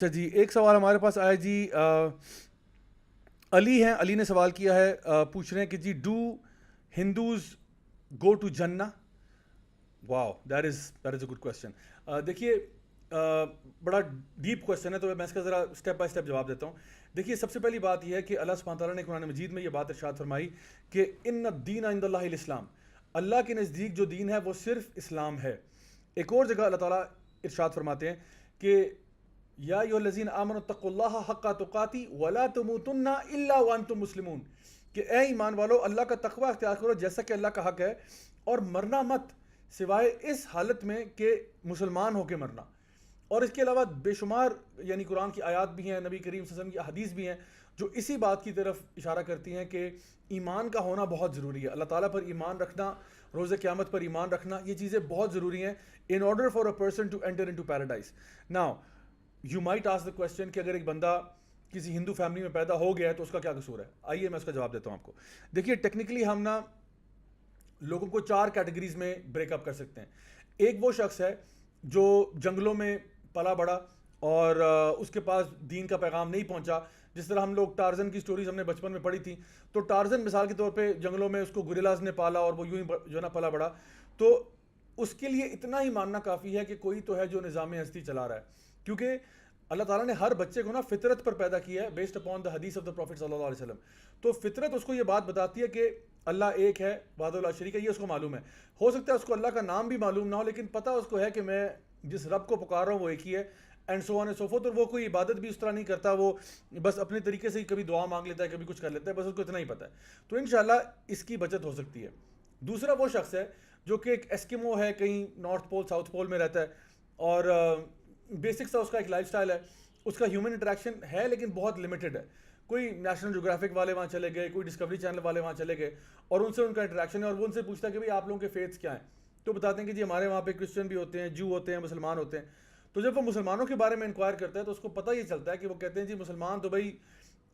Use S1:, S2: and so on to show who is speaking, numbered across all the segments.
S1: اچھا جی، ایک سوال ہمارے پاس آیا جی، علی ہیں، علی نے سوال کیا ہے، پوچھ رہے ہیں کہ جی ڈو ہندوز گو ٹو جنہ؟ Wow, that is a good question. دیکھیے، بڑا ڈیپ کوشچن ہے، تو میں اس کا ذرا اسٹیپ بائی اسٹیپ جواب دیتا ہوں. دیکھیے، سب سے پہلی بات یہ ہے کہ اللہ سبحانہ تعالیٰ نے قرآن مجید میں یہ بات ارشاد فرمائی کہ ان الدین عند اللہ الاسلام، اللہ کے نزدیک جو دین ہے وہ صرف اسلام ہے. ایک اور جگہ اللہ تعالیٰ ارشاد فرماتے ہیں کہ یا ایھا الذین آمنوا اتقوا اللہ حق تقاتی ولا تموتن الا وانتم مسلمون، کہ اے ایمان والو اللہ کا تقوی اختیار کرو جیسا کہ اللہ کا حق ہے، اور مرنا مت سوائے اس حالت میں کہ مسلمان ہو کے مرنا. اور اس کے علاوہ بے شمار یعنی قرآن کی آیات بھی ہیں، نبی کریم صلی اللہ علیہ وسلم کی احادیث بھی ہیں جو اسی بات کی طرف اشارہ کرتی ہیں کہ ایمان کا ہونا بہت ضروری ہے. اللہ تعالیٰ پر ایمان رکھنا، روز قیامت پر ایمان رکھنا، یہ چیزیں بہت ضروری ہیں in order for a person to enter into paradise. Now you might ask the question کہ اگر ایک بندہ کسی ہندو فیملی میں پیدا ہو گیا ہے تو اس کا کیا قصور ہے؟ آئیے میں اس کا جواب دیتا ہوں آپ کو. دیکھیے، ٹیکنیکلی ہم نا لوگوں کو 4 کیٹیگریز میں بریک اپ کر سکتے ہیں. ایک وہ شخص ہے جو جنگلوں میں پلا بڑا اور اس کے پاس دین کا پیغام نہیں پہنچا. جس طرح ہم لوگ ٹارزن کی سٹوریز ہم نے بچپن میں پڑھی تھی، تو ٹارزن مثال کے طور پہ جنگلوں میں اس کو گوریلاز نے پالا اور وہ یوں ہی جو ہے نا پلا بڑا، تو اس کے لیے اتنا ہی ماننا کافی ہے کہ کوئی تو ہے جو نظام ہستی چلا رہا ہے. کیونکہ اللہ تعالیٰ نے ہر بچے کو نا فطرت پر پیدا کیا ہے، بیسڈ اپون دا حدیث آف دا پروفٹ صلی اللہ علیہ وسلم. تو فطرت اس کو یہ بات بتاتی ہے کہ اللہ ایک ہے، وحدہ لا شریک ہے، یہ اس کو معلوم ہے. ہو سکتا ہے اس کو اللہ کا نام بھی معلوم نہ ہو، لیکن پتہ اس کو ہے کہ میں جس رب کو پکار رہا ہوں وہ ایک ہی ہے، and so on and so forth. اور وہ کوئی عبادت بھی اس طرح نہیں کرتا، وہ بس اپنے طریقے سے ہی کبھی دعا مانگ لیتا ہے، کبھی کچھ کر لیتا ہے، بس اس کو اتنا ہی پتہ ہے. تو انشاءاللہ اس کی بچت ہو سکتی ہے. دوسرا وہ شخص ہے جو کہ ایک ایسکیمو ہے، کہیں نارتھ پول ساؤتھ پول میں رہتا ہے، اور بیسک سا اس کا ایک لائف سٹائل ہے. اس کا ہیومن انٹریکشن ہے لیکن بہت لمیٹڈ ہے. کوئی نیشنل جیوگرافک والے وہاں چلے گئے، کوئی ڈسکوری چینل والے وہاں چلے گئے، اور ان سے ان کا انٹریکشن ہے، اور وہ ان سے پوچھتا ہے کہ بھائی آپ لوگوں کے فیتھس کیا ہیں، تو بتاتے ہیں کہ جی ہمارے وہاں پہ کرسچن بھی ہوتے ہیں، جو ہوتے ہیں، مسلمان ہوتے ہیں. تو جب وہ مسلمانوں کے بارے میں انکوائر کرتا ہے تو اس کو پتہ یہ چلتا ہے کہ وہ کہتے ہیں جی مسلمان تو بھائی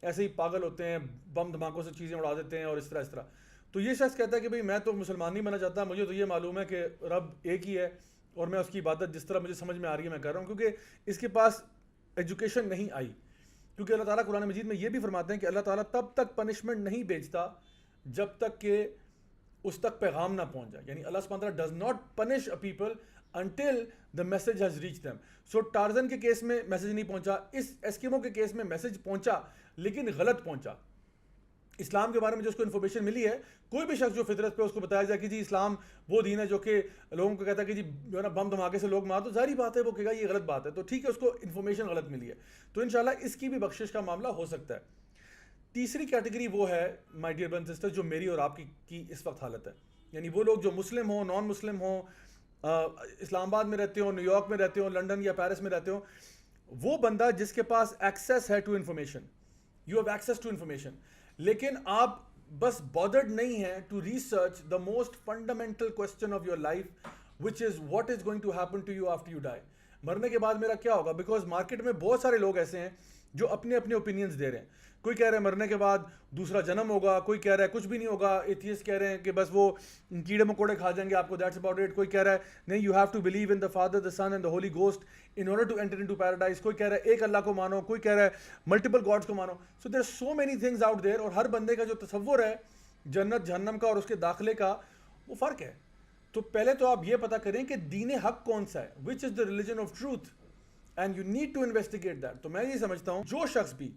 S1: ایسے ہی پاگل ہوتے ہیں، بم دھماکوں سے چیزیں اڑا دیتے ہیں اور اس طرح اس طرح. تو یہ شخص کہتا ہے کہ بھائی میں تو مسلمان نہیں بننا چاہتا، مجھے تو یہ معلوم ہے کہ رب ایک ہی ہے، اور میں اس کی عبادت جس طرح مجھے سمجھ میں آ رہی ہے میں کر رہا ہوں. کیونکہ اس کے پاس ایجوکیشن نہیں آئی. کیونکہ اللہ تعالیٰ قرآن مجید میں یہ بھی فرماتے ہیں کہ اللہ تعالیٰ تب تک پنشمنٹ نہیں بھیجتا جب تک کہ اس تک پیغام نہ پہنچ جائے. یعنی اللہ سبحانہ تعالیٰ does not punish a people until the message has reach them. So Tarzan کے کیس میں میسج نہیں پہنچا، اس ایسکیمو کے کیس میں میسج پہنچا لیکن غلط پہنچا. اسلام کے بارے میں جو اس کو انفارمیشن ملی ہے، کوئی بھی شخص جو فطرت پہ اس کو بتایا جائے کہ جی اسلام وہ دین ہے جو کہ لوگوں کو کہتا ہے کہ جی جو ہے نا بم دھماکے سے لوگ مار، تو ظاہری بات ہے وہ کہے گا یہ غلط بات ہے. تو ٹھیک ہے، اس کو انفارمیشن غلط ملی ہے، تو انشاءاللہ اس کی بھی بخشش کا معاملہ ہو سکتا ہے. تیسری کیٹیگری وہ ہے my dear brothers and sisters جو میری اور آپ کی اس وقت حالت ہے. یعنی وہ لوگ جو مسلم ہوں، نان مسلم ہوں، اسلام آباد میں رہتے ہوں، نیو یارک میں رہتے ہوں، لنڈن یا پیرس میں رہتے ہوں، وہ بندہ جس کے پاس ایکسیس ہے to information, you have access to information, لیکن آپ بس بادرڈ نہیں ہیں to research the most fundamental question of your life which is what is going to happen to you after you die. مرنے کے بعد میرا کیا ہوگا؟ بیکاز مارکیٹ میں بہت سارے لوگ ایسے ہیں جو اپنے اپنے اوپینینز دے رہے ہیں. کوئی کہہ رہا ہے مرنے کے بعد دوسرا جنم ہوگا، کوئی کہہ رہا ہے کچھ بھی نہیں ہوگا، ایتھیسٹ کہہ رہے ہیں کہ بس وہ کیڑے مکوڑے کھا جائیں گے آپ کو، دیٹس اباؤٹ اٹ. کوئی کہہ رہا ہے نہیں، you have to believe in the Father, the Son and the Holy Ghost in order to enter into paradise. کوئی کہہ رہا ہے ایک اللہ کو مانو، کوئی کہہ رہا ہے ملٹیپل گاڈس کو مانو. So there are so many things out there, اور ہر بندے کا جو تصور ہے جنت جہنم کا اور اس کے داخلے کا وہ فرق ہے. تو پہلے تو آپ یہ پتہ کریں کہ دین حق کون سا ہے، which is the religion of truth, and you need to investigate that. تو میں یہ سمجھتا ہوں جو شخص بھی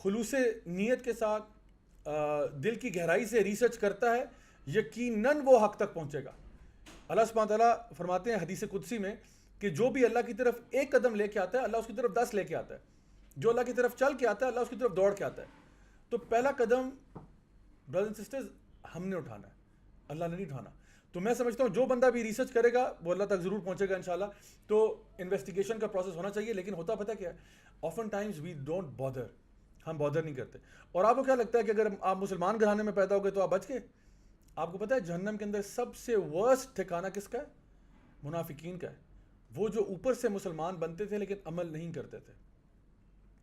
S1: خلوص نیت کے ساتھ دل کی گہرائی سے ریسرچ کرتا ہے، یقیناً وہ حق تک پہنچے گا. اللہ سبحانہ تعالیٰ فرماتے ہیں حدیث قدسی میں کہ جو بھی اللہ کی طرف ایک قدم لے کے آتا ہے اللہ اس کی طرف 10 لے کے آتا ہے. جو اللہ کی طرف چل کے آتا ہے اللہ اس کی طرف دوڑ کے آتا ہے. تو پہلا قدم برادرز اینڈ سسٹرز ہم نے اٹھانا ہے، اللہ نے نہیں اٹھانا. تو میں سمجھتا ہوں جو بندہ بھی ریسرچ کرے گا وہ اللہ تک ضرور پہنچے گا انشاءاللہ. تو انویسٹیگیشن کا پروسیس ہونا چاہیے، لیکن ہوتا پتہ کیا ہے، often times we don't bother, ہم بادر نہیں کرتے. اور آپ کو کیا لگتا ہے کہ اگر آپ مسلمان گھرانے میں پیدا ہو گئے تو آپ بچ گئے؟ آپ کو پتہ ہے جہنم کے اندر سب سے ورسٹ ٹھکانہ کس کا ہے؟ منافقین کا ہے. وہ جو اوپر سے مسلمان بنتے تھے لیکن عمل نہیں کرتے تھے،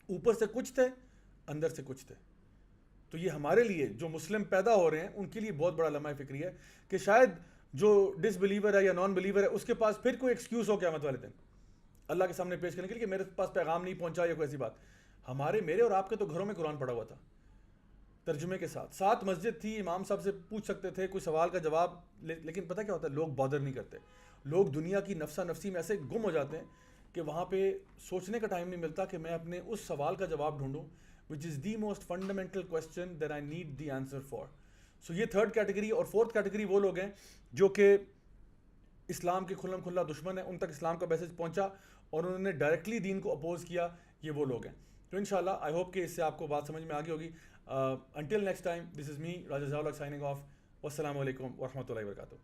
S1: اوپر سے کچھ تھے اندر سے کچھ تھے. تو یہ ہمارے لیے جو مسلم پیدا ہو رہے ہیں ان کے لیے بہت بڑا لمحہ فکری ہے کہ شاید جو ڈس بلیور ہے یا نان بلیور ہے اس کے پاس پھر کوئی ایکسکیوز ہو قیامت والے دن. اللہ کے سامنے پیش کرنے کے لیے کہ میرے پاس پیغام نہیں پہنچا یا کوئی ایسی بات. میرے اور آپ کے تو گھروں میں قرآن پڑھا ہوا تھا ترجمے کے ساتھ مسجد تھی, امام صاحب سے پوچھ سکتے تھے کوئی سوال کا جواب, لیکن پتہ کیا ہوتا ہے, لوگ بادر نہیں کرتے. لوگ دنیا کی نفسا نفسی میں ایسے گم ہو جاتے ہیں کہ وہاں پہ سوچنے کا ٹائم نہیں ملتا کہ میں اپنے اس سوال کا جواب ڈھونڈوں which is the most fundamental question that I need the answer for. So یہ تھرڈ کیٹیگری. اور فورتھ کیٹیگری وہ لوگ ہیں جو کہ اسلام کے کھلم کھلا دشمن ہیں, ان تک اسلام کا میسج پہنچا اور انہوں نے ڈائریکٹلی دین کو اپوز کیا, یہ وہ لوگ ہیں. تو انشاءاللہ آئی ہوپ کہ اس سے آپ کو بات سمجھ میں آ گئی ہوگی. انٹل نیکسٹ ٹائم, دس از می راجہ ضیاء الحق سائننگ آف. والسلام علیکم ورحمۃ اللہ وبرکاتہ.